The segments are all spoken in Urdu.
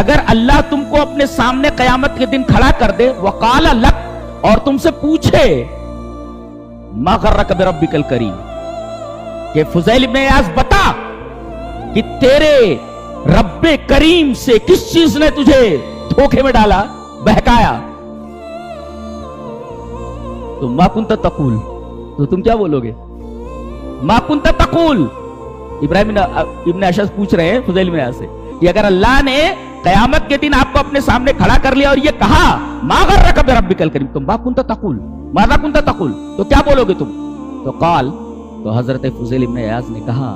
اگر اللہ تم کو اپنے سامنے قیامت کے دن کھڑا کر دے وقال لک اور تم سے پوچھے ما غرک بربک الکریم کہ فضیل ابن عیاض بتا کہ تیرے رب کریم سے کس چیز نے تجھے دھوکے میں ڈالا بہکایا تو ما کنت تقول تو تم کیا بولو گے ما کنت تقول ابراہیم ابن اشعث پوچھ رہے ہیں فضیل ابن عیاض سے کہ اگر اللہ نے قیامت کے دن آپ کو اپنے سامنے کھڑا کر لیا اور یہ کہا ما غرک بربک الکریم تم ما کنت تقول ماذا کنت تقول تو کیا بولو گے تم تو قال تو حضرت فضیل ابن عیاض نے کہا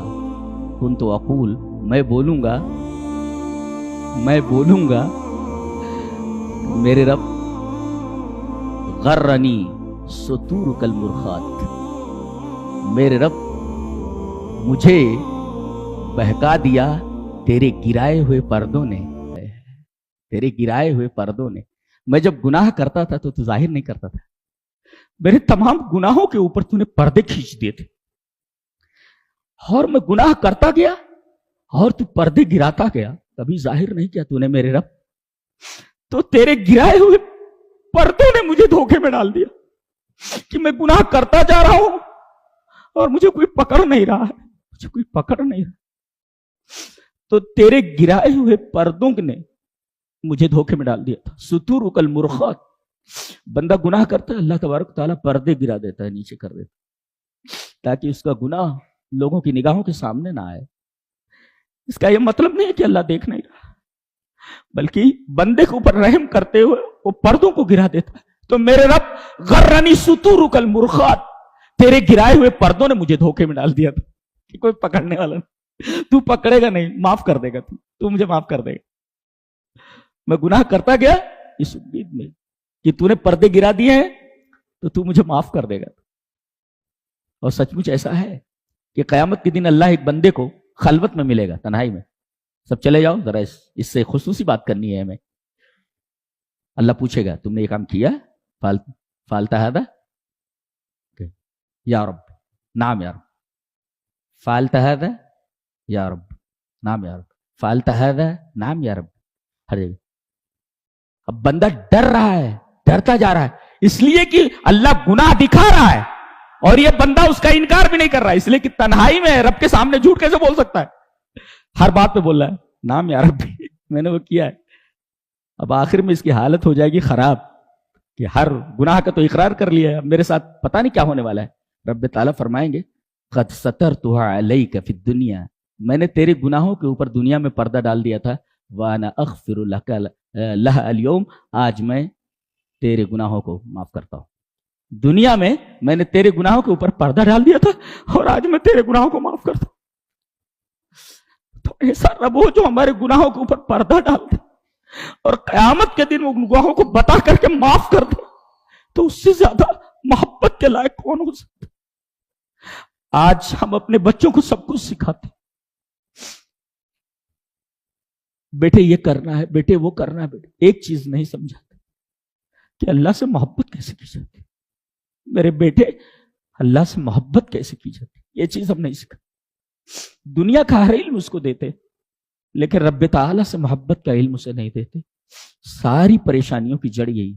کنت اقول میں بولوں گا میرے رب غرنی ستورک المرخات میرے رب مجھے بہکا دیا تیرے گرائے ہوئے پردوں نے میں جب گناہ کرتا تھا تو ظاہر نہیں کرتا تھا میرے تمام گناہوں کے اوپر تو نے پردے کھینچ دیے تھے اور میں گناہ کرتا گیا اور تو پردے گراتا گیا کبھی ظاہر نہیں کیا تو نے میرے رب تو تیرے گرائے ہوئے پردوں نے مجھے دھوکے میں ڈال دیا کہ میں گناہ کرتا جا رہا ہوں اور مجھے کوئی پکڑ نہیں رہا ہے تو تیرے گرائے ہوئے پردوں نے مجھے دھوکے میں ڈال دیا تھا ستورک المرخات بندہ گناہ کرتا ہے اللہ تبارک تعالیٰ پردے گرا دیتا ہے نیچے کر دیتا ہے تاکہ اس کا گناہ لوگوں کی نگاہوں کے سامنے نہ آئے اس کا یہ مطلب نہیں ہے کہ اللہ دیکھ نہیں رہا بلکہ بندے کے اوپر رحم کرتے ہوئے وہ پردوں کو گرا دیتا ہے تو میرے رب غرنی ستورک المرخات تیرے گرائے ہوئے پردوں نے مجھے دھوکے میں ڈال دیا تھا کہ کوئی پکڑنے والا نہیں تو پکڑے گا نہیں معاف کر دے گا تو مجھے معاف کر دے گا میں گناہ کرتا گیا اس امید میں کہ تو نے پردے گرا دیے ہیں تو مجھے معاف کر دے گا اور سچ مچ ایسا ہے کہ قیامت کے دن اللہ ایک بندے کو خلوت میں ملے گا تنہائی میں سب چلے جاؤ ذرا اس سے خصوصی بات کرنی ہے ہمیں اللہ پوچھے گا تم نے یہ کام کیا فالتا ہے یا رب نام یا رب فالتا ہے یا رب نام یا رب فالتا ہے نام یا رب ہر جگہ اب بندہ ڈر رہا ہے ڈرتا جا رہا ہے اس لیے کہ اللہ گناہ دکھا رہا ہے اور یہ بندہ اس کا انکار بھی نہیں کر رہا ہے اس لیے کہ تنہائی میں رب کے سامنے جھوٹ کیسے بول سکتا ہے ہر بات پہ بول رہا ہے نام یا رب میں نے وہ کیا ہے اب آخر میں اس کی حالت ہو جائے گی خراب کہ ہر گناہ کا تو اقرار کر لیا ہے اب میرے ساتھ پتہ نہیں کیا ہونے والا ہے رب تعالیٰ فرمائیں گے قد سترتها علیک فی الدنیا میں نے تیرے گناہوں کے اوپر دنیا میں پردہ ڈال دیا تھا وانا اغفر لک لہ اليوم آج میں تیرے گناہوں کو معاف کرتا ہوں دنیا میں نے تیرے گناہوں کے اوپر پردہ ڈال دیا تھا اور آج میں تیرے گناہوں کو معاف کرتا ہوں تو ایسا رب ہو جو ہمارے گناہوں کے اوپر پردہ ڈال دے اور قیامت کے دن وہ گناہوں کو بتا کر کے معاف کر دے تو اس سے زیادہ محبت کے لائق کون ہو سکتا آج ہم اپنے بچوں کو سب کچھ سکھاتے بیٹے یہ کرنا ہے بیٹے وہ کرنا ہے بیٹے ایک چیز نہیں سمجھاتے کہ اللہ سے محبت کیسے کی جاتی میرے بیٹے اللہ سے محبت کیسے کی جاتی یہ چیز ہم نہیں سکھا دنیا کا ہر علم اس کو دیتے لیکن رب تعالیٰ سے محبت کا علم اسے نہیں دیتے ساری پریشانیوں کی جڑ یہی